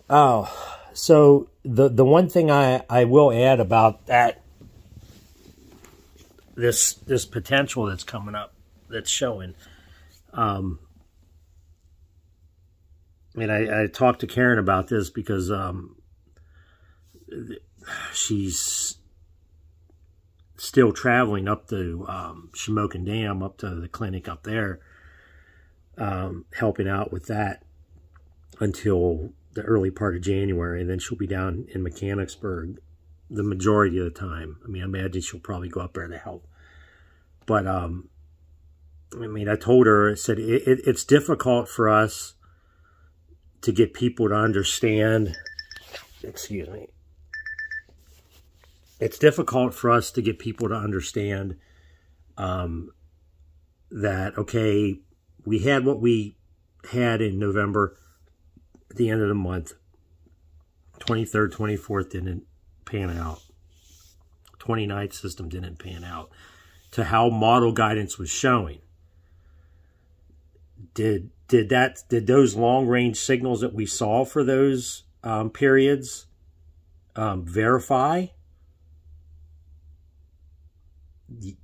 Oh, so the one thing I will add about that, this potential that's coming up, that's showing. And I talked to Karen about this because she's still traveling up to Shamokin Dam, up to the clinic up there, helping out with that until the early part of January, and then she'll be down in Mechanicsburg the majority of the time. I mean, I imagine she'll probably go up there to help. But, I mean, I told her, I said, it's difficult for us to get people to understand, excuse me, it's difficult for us to get people to understand that, okay, we had what we had in November at the end of the month. 23rd, 24th didn't pan out. 29th system didn't pan out to how model guidance was showing. Did those long-range signals that we saw for those periods verify?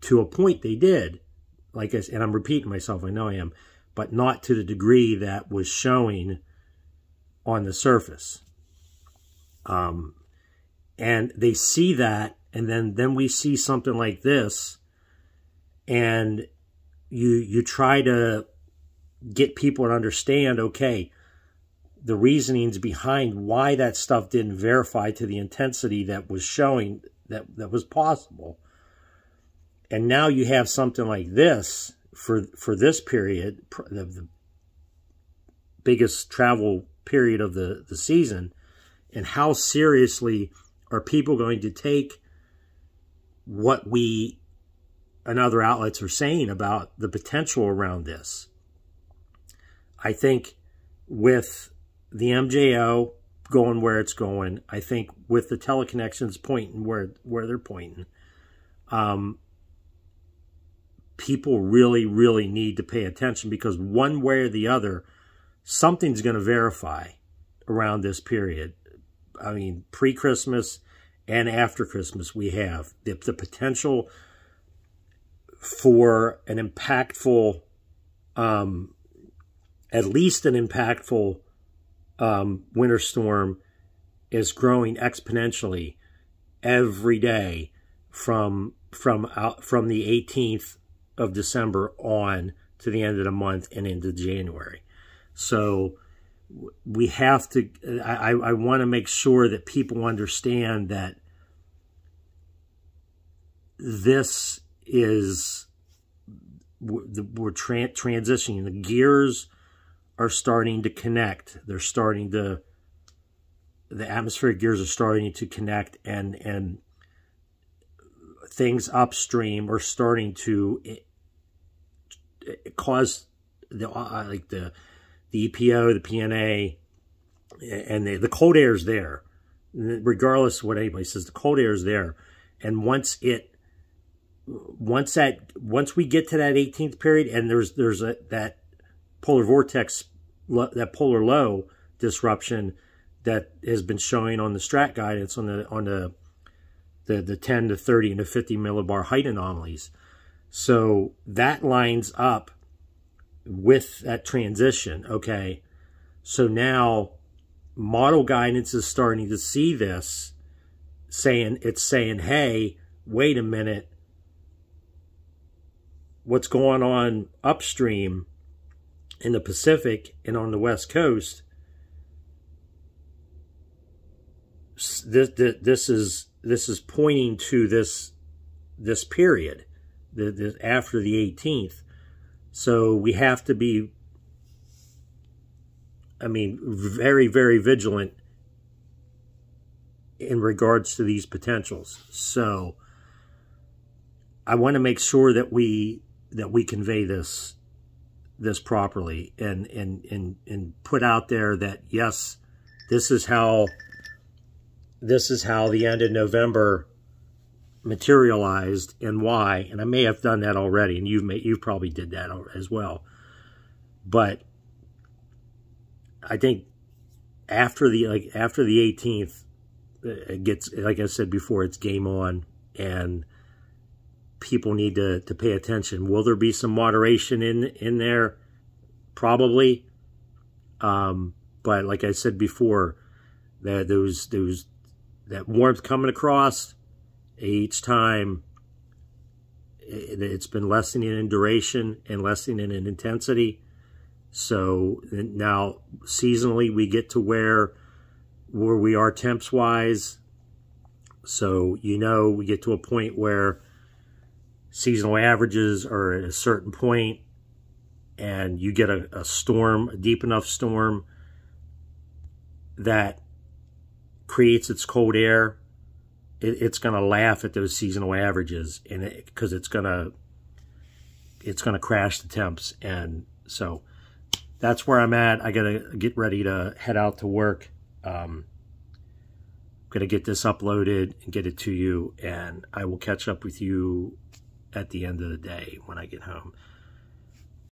To a point they did. Like I said, and I'm repeating myself, I know I am, but not to the degree that was showing on the surface. And they see that, and then we see something like this, and you try to get people to understand, okay, the reasonings behind why that stuff didn't verify to the intensity that was showing that was possible. And now you have something like this for this period, the biggest travel period of the season, and how seriously are people going to take what we and other outlets are saying about the potential around this. I think with the MJO going where it's going, I think with the teleconnections pointing where they're pointing, people really, really need to pay attention, because one way or the other, something's going to verify around this period. I mean, pre-Christmas and after Christmas, we have the potential for an impactful, at least an impactful winter storm is growing exponentially every day from the 18th of December on to the end of the month and into January. So we have to, I want to make sure that people understand that this is, we're transitioning. The gears are starting to connect. They're starting to, the atmospheric gears are starting to connect, and things upstream are starting to cause the like the EPO, the PNA, and the cold air is there. Regardless of what anybody says, the cold air is there. And once we get to that 18th period, and there's that polar vortex, that polar low disruption that has been showing on the strat guidance on the 10 to 30 and the 50 millibar height anomalies. So that lines up with that transition, okay? So now model guidance is starting to see this, saying, hey, wait a minute, what's going on upstream in the Pacific and on the West Coast, this is pointing to this period, after the 18th. So we have to be, I mean, very, very vigilant in regards to these potentials. So I want to make sure that we convey this properly and put out there that, yes, this is how the end of November materialized and why. And I may have done that already, and you probably did that as well. But I think after the 18th, it gets, like I said before, it's game on, and people need to pay attention. Will there be some moderation in there? Probably. But like I said before, that that warmth coming across each time, it's been lessening in duration and lessening in intensity. So now seasonally we get to where we are temps wise. So we get to a point where seasonal averages are at a certain point, and you get a storm, a deep enough storm that creates its cold air, it's going to laugh at those seasonal averages, and because it's going to crash the temps. And so that's where I'm at. I got to get ready to head out to work. I'm going to get this uploaded and get it to you, and I will catch up with you at the end of the day when I get home.